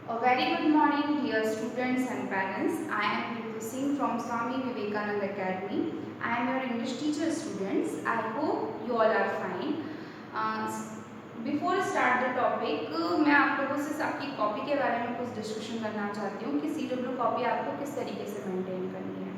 A very good morning, dear students and parents. I am Ritu Singh from Swami Vivekananda Academy. I am your English teacher, students. I hope you all are fine. Before start the topic, मैं आप लोगों से आपकी copy के बारे में कुछ discussion करना चाहती हूँ कि CW कॉपी आपको किस तरीके से मेंटेन करनी है।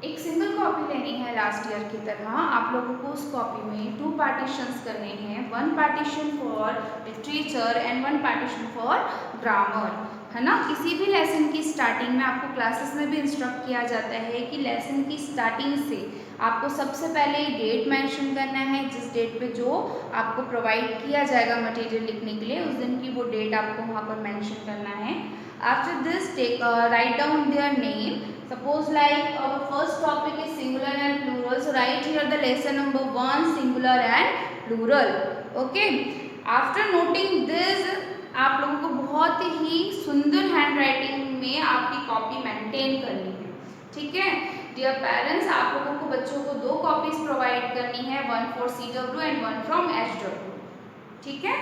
एक सिंगल कॉपी लेनी है लास्ट ईयर की तरह। आप लोगों को उस कॉपी में 2 पार्टीशंस करने हैं, 1 partition for literature and 1 partition for grammar, है ना। किसी भी लेसन की स्टार्टिंग में आपको क्लासेस में भी इंस्ट्रक्ट किया जाता है कि लेसन की स्टार्टिंग से आपको सबसे पहले डेट मेंशन करना है, जिस डेट पे जो आपको प्रोवाइड किया जाएगा मटेरियल लिखने के लिए, उस दिन की वो डेट आपको वहाँ पर मेंशन करना है। After this write down their name. Suppose like our first topic is singular and plural, so write here the lesson number 1 singular and plural. Okay, after noting this आप लोगों को बहुत ही सुंदर हैंड राइटिंग में आपकी copy maintain करनी है, ठीक है। डियर पेरेंट्स, आप लोगों को बच्चों को 2 कॉपीज प्रोवाइड करनी है, 1 for CW and 1 from SW, ठीक है।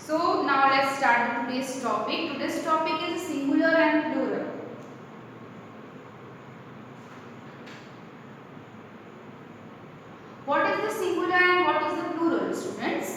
So now let's start today's topic. Today's topic is singular and plural. What is the singular and what is the plural, students?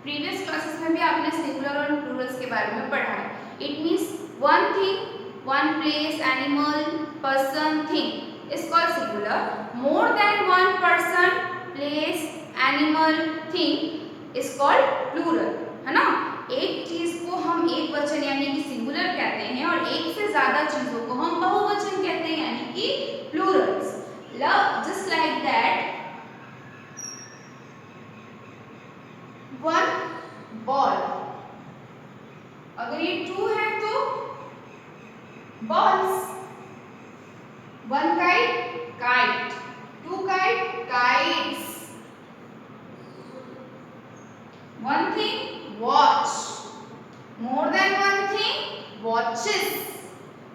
Previous classes में भी आपने singular और plurals के बारे में पढ़ा है. It means one thing, one place, animal, person, thing is called singular. More than one person, place, animal, thing is called plural. है ना। एक चीज को हम एक वचन यानी कि सिंगुलर कहते हैं और एक से ज्यादा चीजों को हम बहुवचन कहते हैं यानी कि Plurals. Just like that, one ball, अगर ये 2 है तो balls. One kite, kite, 2 kite, kites. One thing, watch, more than one thing, watches,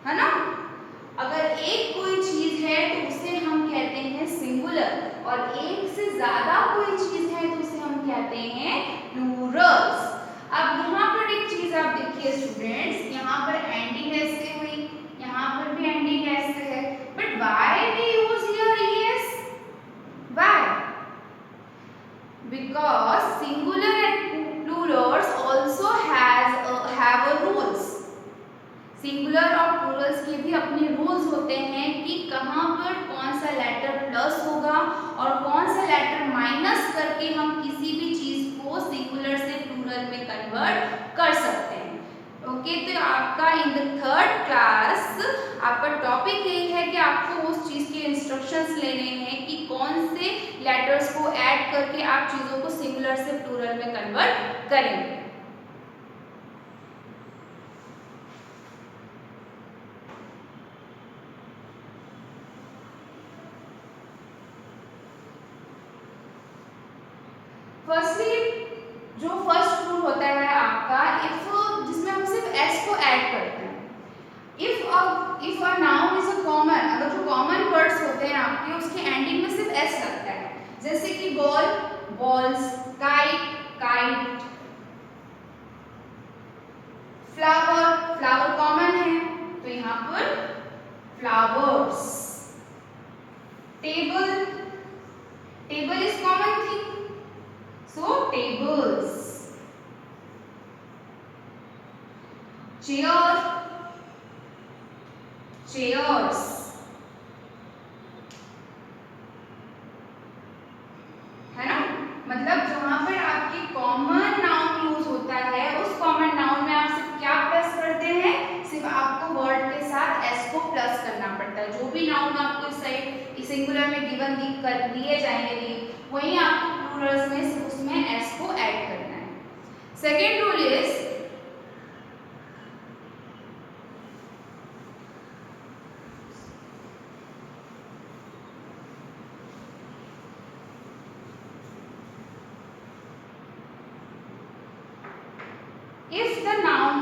है ना। अगर एक कोई चीज है तो उसे हम कहते हैं सिंगुलर और एक से ज्यादा कोई चीज है तो उसे हम कहते हैं प्लूरल्स। अब यहाँ पर एक चीज आप देखिए स्टूडेंट्स, यहाँ पर एंडिंग एस से हुई, यहाँ पर भी एंडिंग एस से है, but why we use here ES? Why? Because singular and plurals also have a rules. Singular और प्लूरल्स के भी अपने रूल्स होते हैं कि कहाँ पर कौन सा लेटर प्लस होगा और कौन सा लेटर माइनस करके हम किसी भी चीज को सिंगुलर से प्लूरल में कन्वर्ट कर सकते हैं। ओके, तो आपका इन द 3rd क्लास आपका टॉपिक यही है कि आपको उस चीज के इंस्ट्रक्शंस लेने हैं कि कौन से लेटर्स को ऐड करके आप चीजों को सिंगुलर से प्लूरल में कन्वर्ट करेंगे। फर्स्टली जो फर्स्ट रूल होता है आपका, इफ, जिसमें हम सिर्फ एस को ऐड करते हैं। If a noun is a common, अगर जो कॉमन वर्ड्स होते हैं आपके उसके एंडिंग में सिर्फ एस लगता है, जैसे कि ball, balls, kite, kite, flower, flower common है तो यहाँ पर flowers, table, table is common thing so tables, chair, chairs, है ना। मतलब जहां पर आपकी कॉमन नाउन यूज होता है उस कॉमन नाउन में आप सिर्फ क्या प्लस करते हैं, सिर्फ आपको वर्ड के साथ एस को प्लस करना पड़ता है। जो भी नाउन आपको इस साइड सिंगुलर में गिवन दिए जाएंगे वहीं आपको प्लूरल्स में सिर्फ उसमें एस को ऐड करना है। Second rule is, if the noun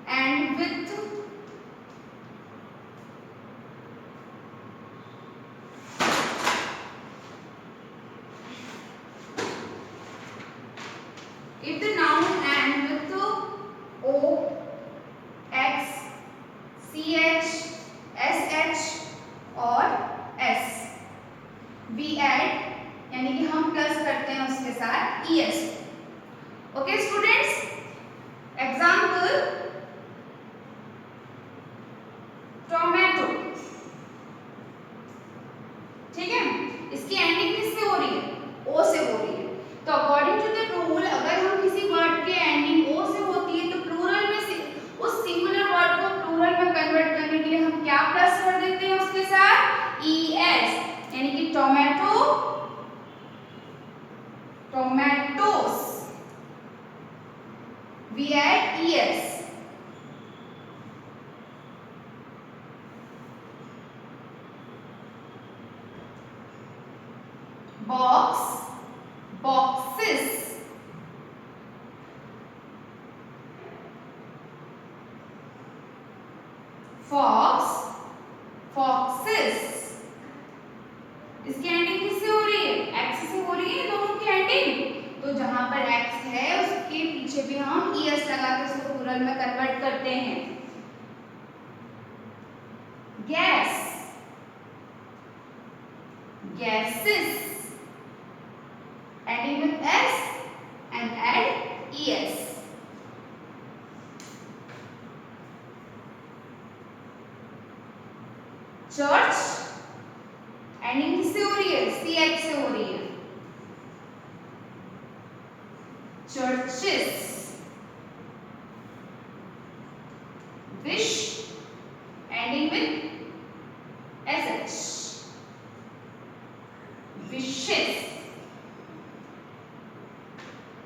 and with CH, SH और S. We add यानी कि हम प्लस करते हैं उसके साथ ES. Okay students, example tomato. ठीक है, इसकी एंडिंग किससे हो रही है? O से हो रही है. तो अकॉर्डिंग टू द रूल अगर हम किसी वर्ड के एंडिंग O से होती है तो प्लूरल में से उस सिंगुलर वर्ड को प्लूरल में कन्वर्ट करने के लिए हम क्या प्लस कर देते हैं उसके साथ? ES. यानी कि tomato, tomatoes. We add ES. Box, boxes. Fox, foxes. इसकी एंडिंग किससे हो रही है? X से हो रही है दोनों की एंडिंग. तो जहां पर X है उसके पीछे भी हम ES लगा के उसको प्लूरल में कन्वर्ट करते हैं. Gas, gases. Ending with S and add ES. Church, ending किससे हो रही है? CH से हो रही है. Churches. Wish, ending with SH. Wishes.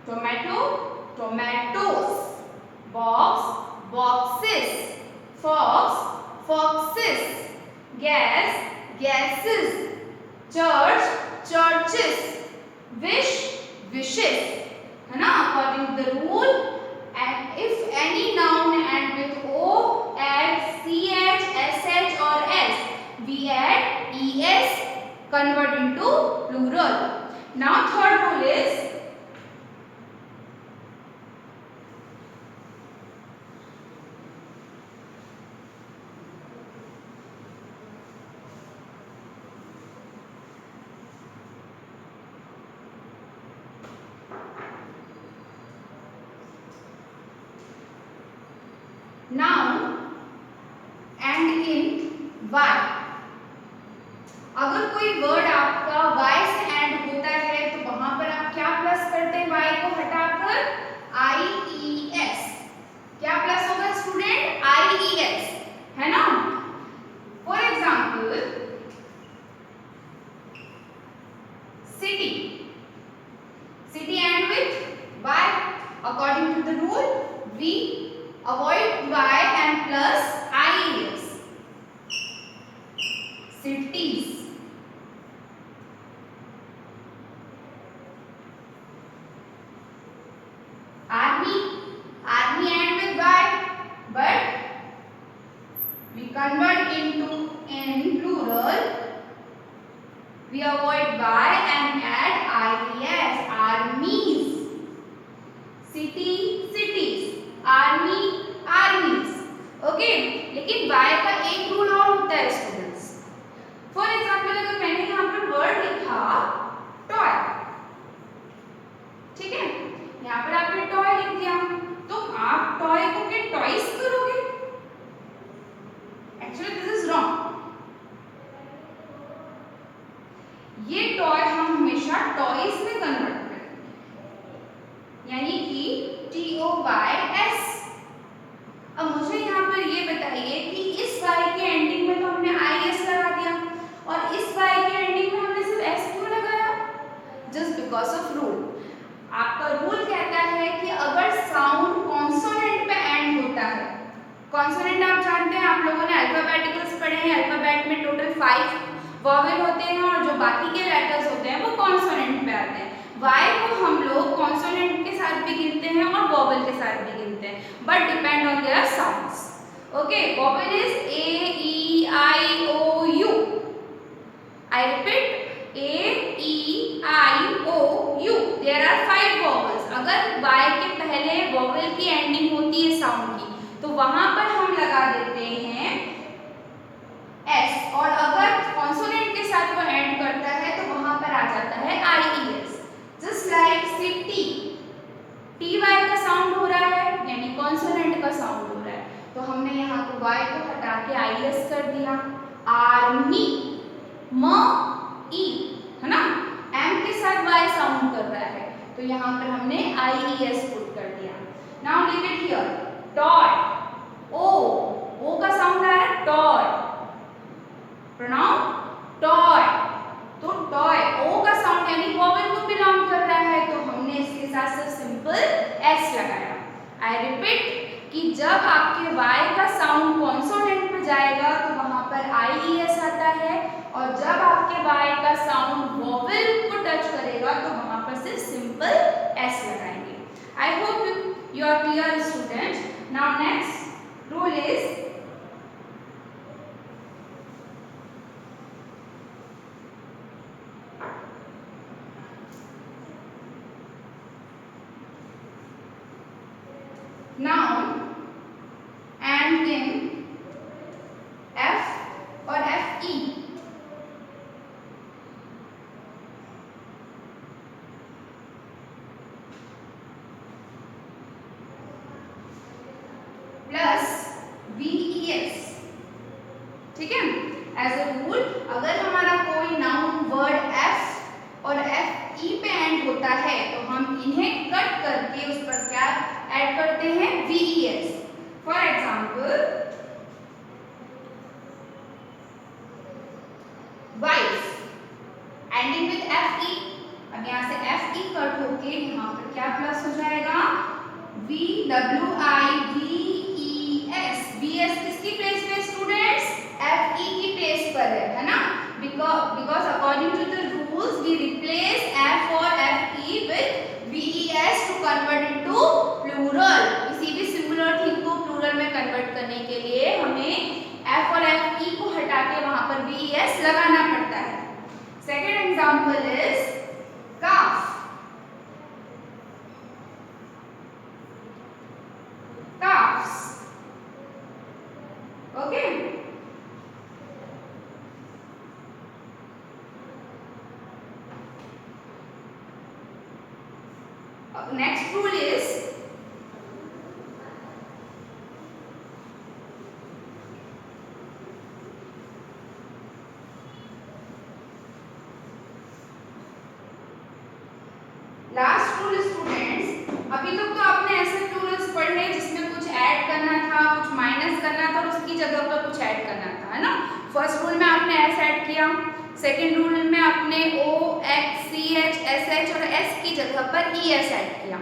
Tomato, tomatoes. Box, boxes. Fox, foxes. Gas, gases. Church, churches. Wish, wishes. है ना? According to the rule, and if any noun end with O, add CH, SH or S. We add ES, convert into plural. Now third rule is noun end in Y. अगर कोई word आपका Y से and होता है तो वहां पर आप क्या प्लस करते हैं? Y को हटाकर IES. क्या प्लस होगा स्टूडेंट? IES, है ना? For example city. City end with Y. According to the rule we avoid Y and plus IES. Cities. Army. Army end with Y, but we convert into in plural. We avoid Y and add IES. Armies. City, cities. Army, armies. Okay, लेकिन Y का एक rule और होता है students. For example अगर मैंने यहाँ पर वर्ड लिखा टॉय, ठीक है, यहाँ पर आपने टॉय लिख दिया, तो आप टॉय को क्या टॉयज करोगे? Actually this is wrong. ये टॉय हम हमेशा टॉयज में कन्वर्ट करेंगे, यानी कि TOYS. अब मुझे यहाँ पर ये बताइए कि इस Y के एंडिंग में तो हमने IS लगा दिया और इस Y के एंडिंग में हमने सिर्फ S क्यों लगाया? Just because of rule. आपका रूल कहता है कि अगर साउंड कॉन्सोनेंट पे एंड होता है, कॉन्सोनेंट आप जानते हैं, आप लोगों ने अल्फाबेटिकल्स पढ़े हैं. अल्फाबेट में टोटल 5 वॉवेल होते हैं और जो बाकी के लेटर्स होते हैं वो कॉन्सोनेंट पे आते हैं. Y को हम लोग कॉन्सोनेंट के साथ भी गिनते हैं और वॉवेल के साथ भी गिनते हैं, but depend on their sounds. Okay, vowel is A, E, I, O, U. I repeat, A, E, I, O, U. There are 5 vowels. अगर Y के पहले वॉवेल की एंडिंग होती है साउंड की, तो वहां पर हम लगा देते हैं IES कर दिया, आर्मी म ई है ना, M के साथ Y साउंड कर रहा है तो यहाँ पर हमने IES पुट कर दिया। Now look at here, toy, O का साउंड आ रहा है टॉय, प्रोनाउन टॉय, तो टॉय ओ का साउंड यानी वोवेल को बिलोंग कर रहा है तो हमने इसके साथ सिर्फ सिंपल S लगाया। आई रिपीट कि जब आपके Y का साउंड कॉन्सोनेंट पे जाएगा तो वहां पर IES आता है और जब आपके Y का साउंड वोवेल को टच करेगा तो वहां पर सिर्फ सिंपल S लगाएंगे। I hope you are clear students. Now next rule is noun and in F और FE प्लस VES, ठीक है। एज ए रूल अगर हमारा कोई नाउन वर्ड F और FE पे एंड होता है तो हम इन्हें कट करके उस पर क्या ऐड करते हैं, VES। For example wife ending with FE, अब यहाँ से FE कट होके यहाँ पर क्या प्लस हो जाएगा, VWIVES। VS किसकी प्लेस पे स्टूडेंट्स, FE की प्लेस पर है ना, because according to the rules we replace F or FE with VES to convert into plural। किसी भी सिंगुलर थिंग को प्लूरल में कन्वर्ट करने के लिए हमें F और FE को हटा के वहां पर VES लगाना पड़ता है। Second example is calf, calves, okay। Next rule is last rule students. अभी तक तो आपने ऐसे प्लूरल्स पढ़े जिसमें कुछ ऐड करना था, कुछ माइनस करना था और उसकी जगह पर कुछ ऐड करना था, है ना। फर्स्ट रूल में आपने S ऐड किया, सेकेंड रूल में आपने O, X, CH, SH और S की जगह पर ES ऐड किया,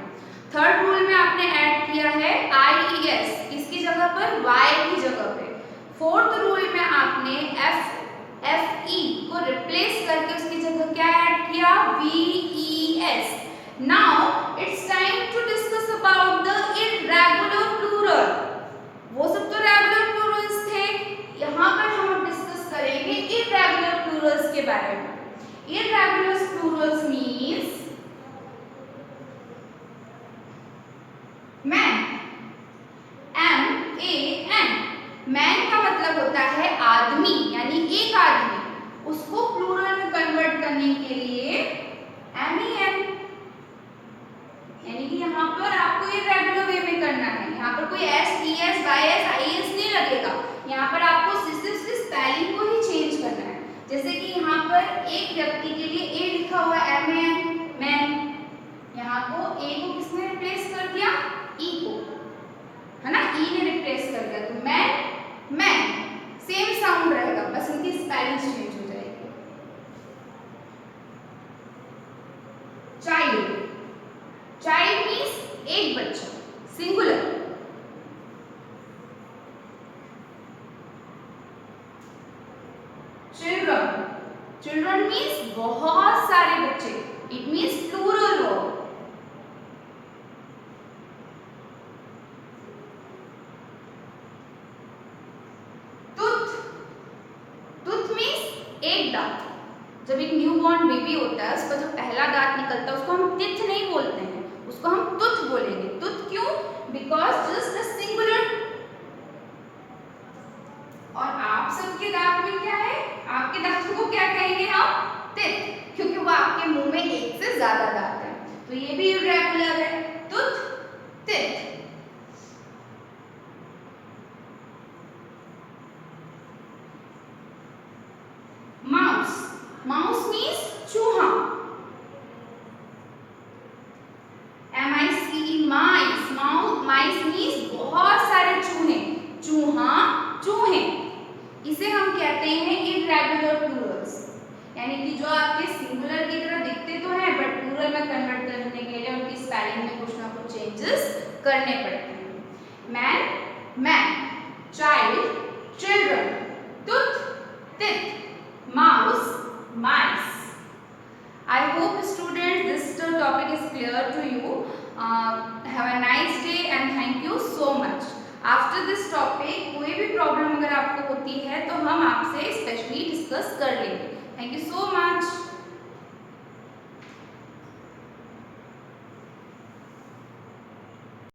थर्ड रूल में आपने ऐड किया है IES, किसकी जगह पर, Y की जगह पे, फोर्थ रूल में आपने FE को रिप्लेस करके उसकी जगह क्या ऐड किया, VES। Now it's time to discuss about the irregular plural। वो सब तो रेगुलर प्लूरल्स थे, यहाँ पर हम डिस्कस करेंगे irregular plurals के बारे में। Irregular plurals means man, MAN। Man का मतलब होता है आदमी, यानी एक आदमी, उसको प्लूरल में कन्वर्ट करने के लिए MEN, यानी कि यहाँ पर आपको ये रेगुलर वे में करना है। यहाँ पर कोई S, ES, YS, IES नहीं लगेगा, यहाँ पर आपको सिर्फ स्पेलिंग को ही चेंज करना है। जैसे कि यहाँ पर एक व्यक्ति के लिए A लिखा हुआ है MAN, मैन, यहाँ को A को किसने रिप्लेस कर दिया, E को, है ना, E ने रिप्लेस कर दिया तो मैन, सेम साउंड रहेगा, बस इनकी स्पेलिंग चेंज हो जाएगी। चाइल्ड मीन्स एक बच्चा, सिंगुलर। चिल्ड्रन मीन्स बहुत सारे बच्चे, it means plural verb. Tooth means एक दांत, जब एक न्यूबॉर्न बेबी होता है उसका जो पहला दांत निकलता है उसको हम टिथ नहीं बोलते हैं, उसको हम टूथ बोलेंगे। टूथ क्यों, बिकॉज जस्ट अ सिंगुलर। और आप सबके दांत में क्या है, आपके दांतों को क्या कहेंगे हम, टिथ, क्योंकि वो आपके मुंह में एक से ज्यादा दांत है, तो ये भी इर्रेगुलर है, टूथ, टिथ। माउस मीन्स चूहा, MICE माइस, माइस मीन्स बहुत सारे चूहे, चूहा चूहे। इसे हम कहते हैं इर्रेगुलर प्लूरल्स, यानी कि जो आपके सिंगुलर की तरह दिखते तो हैं बट प्लूरल में कन्वर्ट करने के लिए उनकी स्पेलिंग में कुछ ना कुछ चेंजेस करने पड़ते हैं। Man, man, child, children, tooth, teeth, mouse, mice. I hope students this topic is clear to you. Have a nice day and thank you so much. After this topic कोई भी problem अगर आपको होती है तो हम आपसे स्पेशली डिस्कस कर लेंगे। Thank you so much.